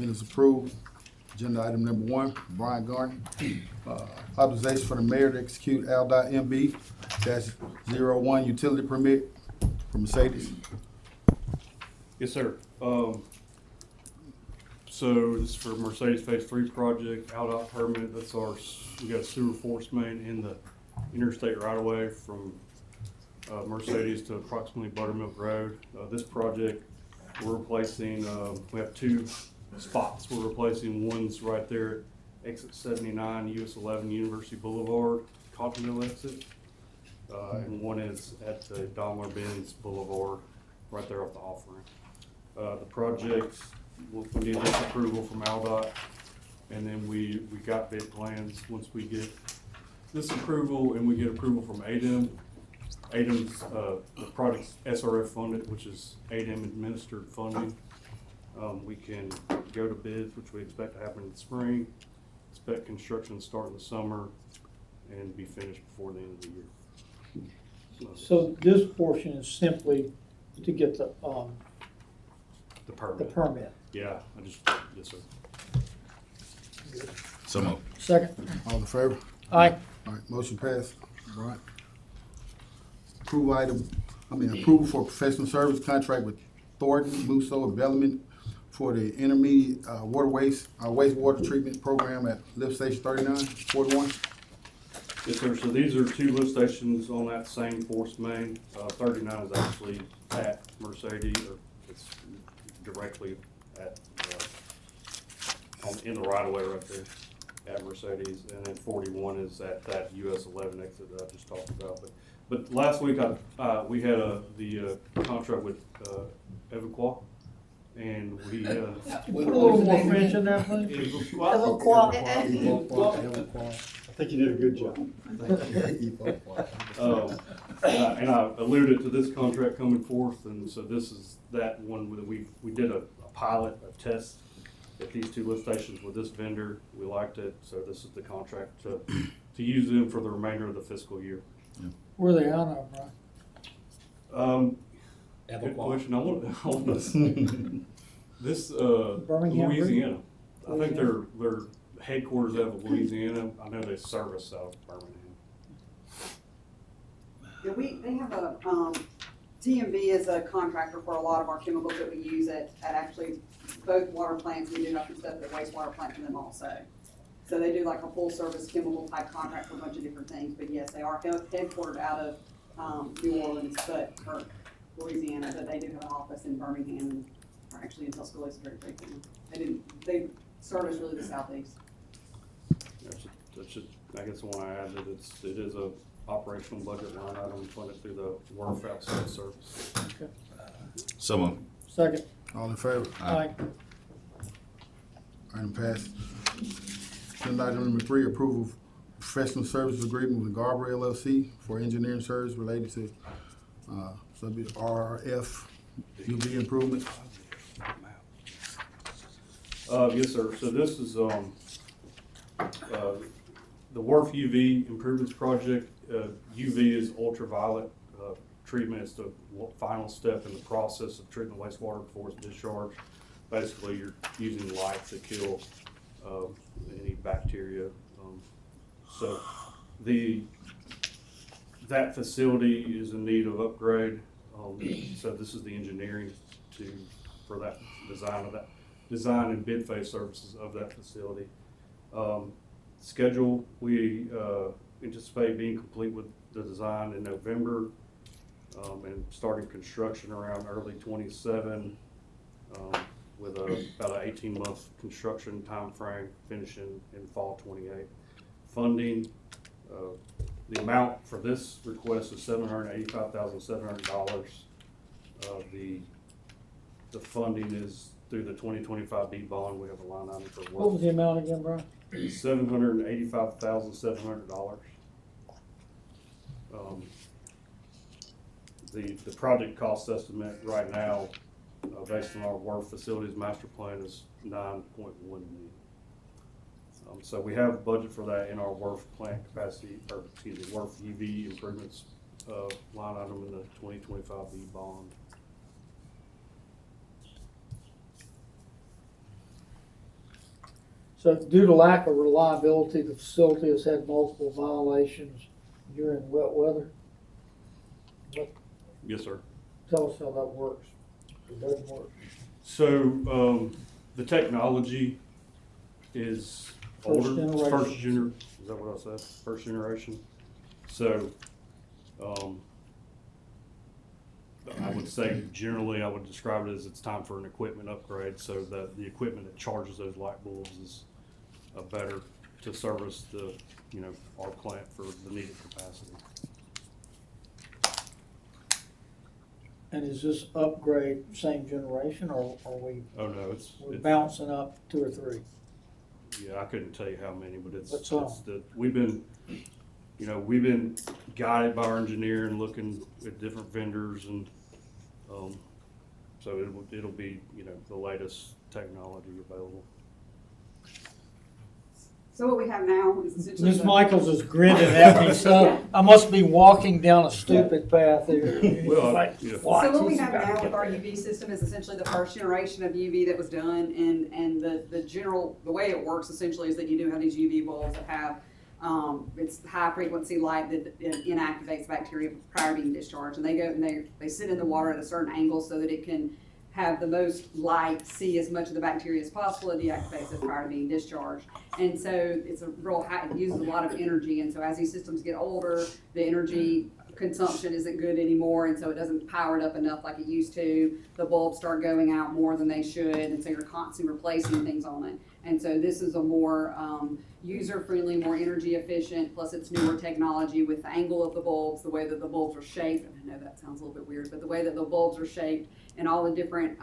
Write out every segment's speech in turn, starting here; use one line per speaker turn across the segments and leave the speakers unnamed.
Minutes approved. Agenda item number 1, Brian Garner. Authorization for the mayor to execute L.MB -01 utility permit for Mercedes.
Yes, sir. So this is for Mercedes Phase 3 project, outdoor permit. That's we got a sewer force main in the interstate right of way from Mercedes to approximately Buttermilk Road. This project, we're replacing, we have 2 spots. We're replacing one's right there at exit 79, US 11 University Boulevard, Continental exit. And one is at the Daimler-Benz Boulevard, right there off the off-ramp. The project, we need this approval from AlDOT, and then we got bid plans. Once we get this approval and we get approval from ADEM, ADEM's, the project's SRF funded, which is ADEM administered funding. We can go to bids, which we expect to happen in the spring, expect construction to start in the summer, and be finished before the end of the year.
So this portion is simply to get the
permit.
permit.
Yeah, yes, sir.
So moved.
Second.
All in favor?
Aye.
All right, motion passed. All right. Approval for professional service contract with Thornton, Musso, and Bellman for the intermediate wastewater treatment program at lift station 3941.
Yes, sir. So these are 2 lift stations on that same force main. 39 is actually at Mercedes, or it's directly at, in the right of way right there at Mercedes. And then 41 is at that US 11 exit that I just talked about. But last week we had the contract with Evacuate, and we
Put a little more French in there, please.
I think you did a good job.
And I alluded to this contract coming forth, and so this is that one that we did a pilot, a test at these 2 lift stations with this vendor. We liked it, so this is the contract to use them for the remainder of the fiscal year.
Where are they out of, Brian?
Good question. I want to this
Birmingham,
Louisiana. I think their headquarters out of Louisiana. I know they service out of Birmingham.
Yeah, they have a, TMB is a contractor for a lot of our chemicals that we use at actually both water plants. We do nothing stuff at the wastewater plant for them also. So they do like a full service chemical type contract for a bunch of different things. But yes, they are headquartered out of New Orleans, or Louisiana, but they do have an office in Birmingham and are actually in Tuscaloosa very frequently. They service really the southeast.
I guess when I add that it is a operational budget line item funded through the WRF outside service.
Okay.
So moved.
Second.
All in favor?
Aye.
Item passed. Agenda item number 3, approval of professional services agreement with Garber LLC for engineering service related to subject RF UV improvement.
Yes, sir. So this is the WRF UV improvements project. UV is ultraviolet treatment. It's the final step in the process of treating the wastewater before it's discharged. Basically, you're using light to kill any bacteria. So that facility is in need of upgrade. So this is the engineering for that design and bid phase services of that facility. Schedule, we anticipate being complete with the design in November and starting construction around early 27 with about an 18-month construction time frame, finishing in fall 28. Funding, the amount for this request is $785,700. The funding is through the 2025 B bond. We have a line item for
What
work.
was the amount again, Brian?
$785,700. The project cost estimate right now, based on our WRF facilities master plan, is $9.1 million. So we have budget for that in our WRF plant capacity, or excuse me, WRF UV improvements line item in the 2025 B bond.
So due to lack of reliability, the facility has had multiple violations during wet weather.
Yes, sir.
Tell us how that works. It doesn't work.
So, the technology is older.
generation.
Is that what I said? First generation. So, I would say generally I would describe it as it's time for an equipment upgrade, so that the equipment that charges those light bulbs is better to service the, our plant for the needed capacity.
And is this upgrade same generation, or are we
Oh, no,
we're bouncing up 2 or 3?
yeah, I couldn't tell you how many, but
What's on?
we've been guided by our engineer and looking at different vendors, and, so it'll be, the latest technology available.
So what we have now is essentially.
Ms. Michaels is grinning at me, so I must be walking down a stupid path here.
Well,
Like,
yeah.
what?
So what we have now with our UV system is essentially the first generation of UV that was done, and the way it works essentially is that you do have these UV bulbs that have, it's high frequency light that inactivates bacteria prior to being discharged, and they go and they sit in the water at a certain angle so that it can have the most light, see as much of the bacteria as possible, and deactivates it prior to being discharged. And so it's a real high, it uses a lot of energy, and so as these systems get older, the energy consumption isn't good anymore, and so it doesn't power it up enough like it used to. The bulbs start going out more than they should, and so you're constantly replacing things on it. And so this is a more user-friendly, more energy efficient, plus it's newer technology with the angle of the bulbs, the way that the bulbs are shaped. I know that sounds a little bit weird, but the way that the bulbs are shaped and all the different,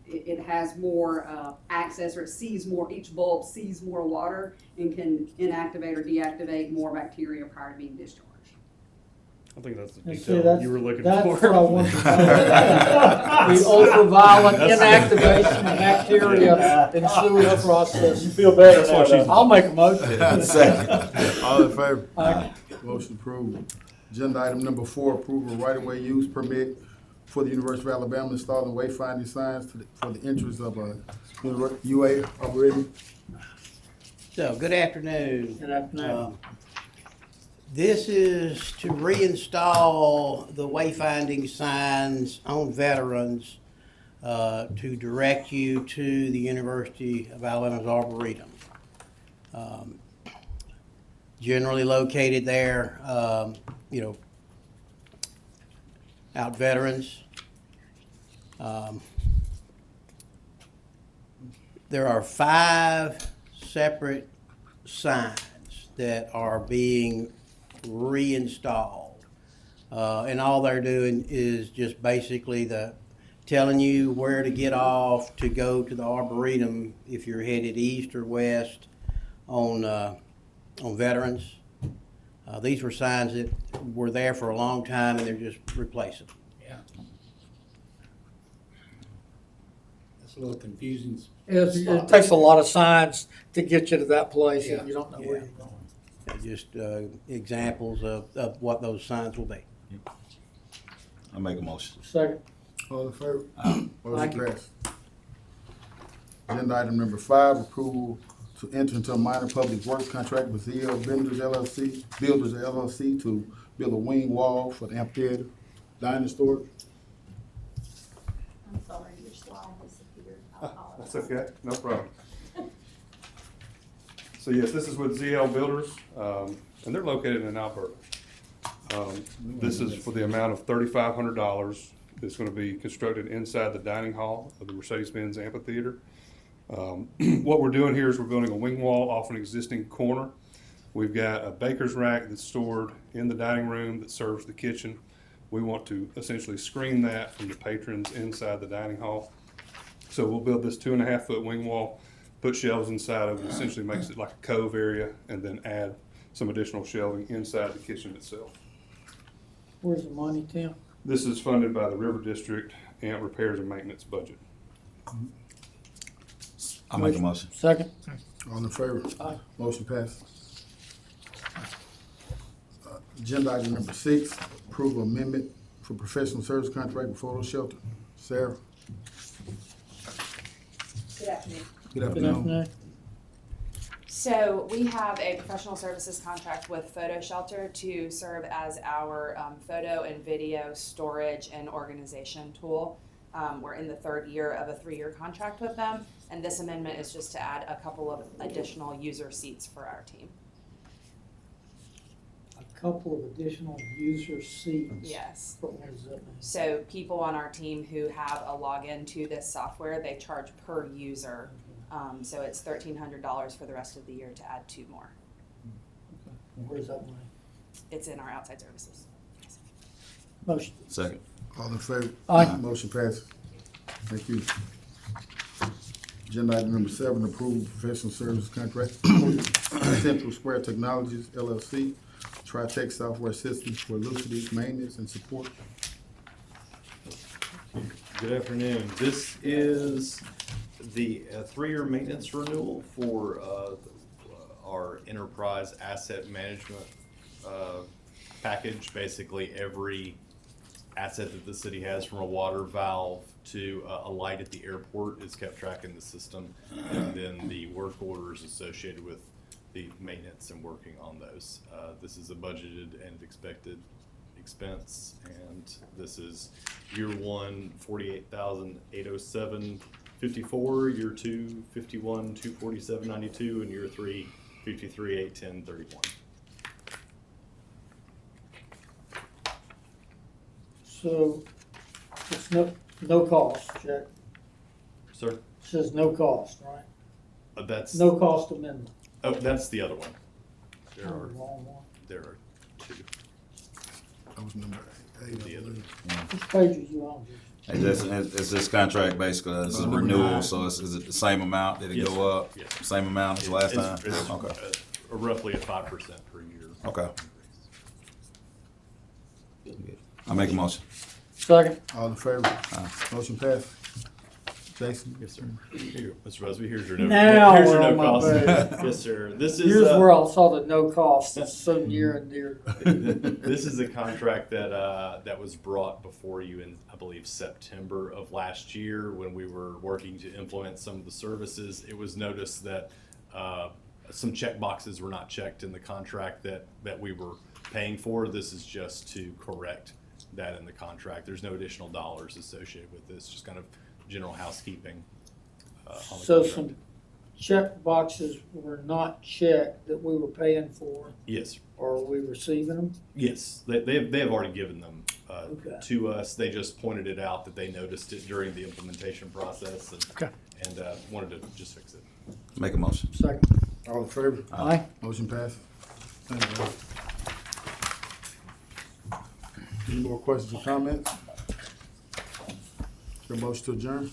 it has more access, or it sees more, each bulb sees more water and can inactivate or deactivate more bacteria prior to being discharged.
I think that's the
And see,
detail
that's-
you were looking
That's
for.
what I wanted to know. The ultraviolet inactivation of bacteria in sewage process.
You feel better
That's
now,
what she's-
don't you?
I'll make a motion.
Second.
All in favor?
Aye.
Motion approved. Agenda item number 4, approval of right-of-way use permit for the University of Alabama installing wayfinding signs for the entrance of UA Arboretum.
So, good afternoon.
Good afternoon.
This is to reinstall the wayfinding signs on veterans to direct you to the University of Alabama's Arboretum. Generally located there, out veterans. There are 5 separate signs that are being reinstalled. And all they're doing is just basically telling you where to get off to go to the Arboretum if you're headed east or west on veterans. These were signs that were there for a long time, and they're just replacing.
That's a little confusing.
It takes a lot of signs to get you to that place if you don't know where
Yeah.
you're going.
Just examples of what those signs will be.
I'll make a motion.
Second.
All in favor?
Thank
Motion
you.
passed. Agenda item number 5, approval to enter into a minor public works contract with ZL Builders LLC to build a wing wall for the amphitheater dining storage.
I'm sorry, your slide disappeared. I apologize.
That's okay, no problem. So yes, this is with ZL Builders, and they're located in Alberta. This is for the amount of $3,500. It's gonna be constructed inside the dining hall of the Mercedes-Benz Amphitheater. What we're doing here is we're building a wing wall off an existing corner. We've got a baker's rack that's stored in the dining room that serves the kitchen. We want to essentially screen that from the patrons inside the dining hall. So we'll build this 2.5 foot wing wall, put shelves inside of it, essentially makes it like a cove area, and then add some additional shelving inside the kitchen itself.
Where's the money, Tim?
This is funded by the River District and repairs and maintenance budget.
I'll make a motion.
Second.
All in favor?
Aye.
Motion passed. Agenda item number 6, approval amendment for professional service contract with Photo Shelter. Sarah?
Good afternoon.
Good
Good
afternoon.
afternoon.
So we have a professional services contract with Photo Shelter to serve as our photo and video storage and organization tool. We're in the third year of a 3-year contract with them, and this amendment is just to add a couple of additional user seats for our team.
A couple of additional user seats.
Yes.
What does that mean?
So people on our team who have a login to this software, they charge per user. So it's $1,300 for the rest of the year to add 2 more.
Okay. And where's that money?
It's in our outside services.
Motion.
Second.
All in favor?
Aye.
Motion passes. Thank you. Agenda item number 7, approve professional service contract Central Square Technologies LLC, Tri-Tech Software Systems for Lucidity maintenance and support.
Good afternoon. This is the 3-year maintenance renewal for our enterprise asset management package. Basically, every asset that the city has, from a water valve to a light at the airport, is kept track in the system, and then the work orders associated with the maintenance and working on those. This is a budgeted and expected expense, and this is year 1, $48,807.54, year 2, $51,247.92, and year 3, $53,810.31.
So it's no cost, Jack.
Sir,
It says no cost, right?
that's
No cost amendment.
oh, that's the other one.
Oh, wrong one.
There are 2.
That was number 8.
The other.
Which page are you on?
Hey, is this contract basically, this is a renewal, so is it the same amount? Did it
Yes,
go
sir.
up?
Yes.
Same amount as last time?
It's
Okay,
roughly a 5% per year.
okay. I make a motion.
Second.
All in favor? Motion passed. Jason?
Yes, sir. Here, Mr. Busby, here's your
Now
here's
we're
your
on my
cost.
page.
Yes, sir. This is
Here's where I saw the no cost. It's so near and dear.
this is a contract that that was brought before you in, I believe, September of last year when we were working to implement some of the services. It was noticed that some check boxes were not checked in the contract that we were paying for. This is just to correct that in the contract. There's no additional dollars associated with this, just kind of general housekeeping. On the
So
contract.
some check boxes were not checked that we were paying for,
Yes,
or are we receiving them?
yes, they have already given them
Okay.
to us. They just pointed it out that they noticed it during the implementation process and wanted to just fix it.
Make a motion.
Second.
All in favor?
Aye.
Motion passed. Thank you. Any more questions or comments? Your motion to adjourn?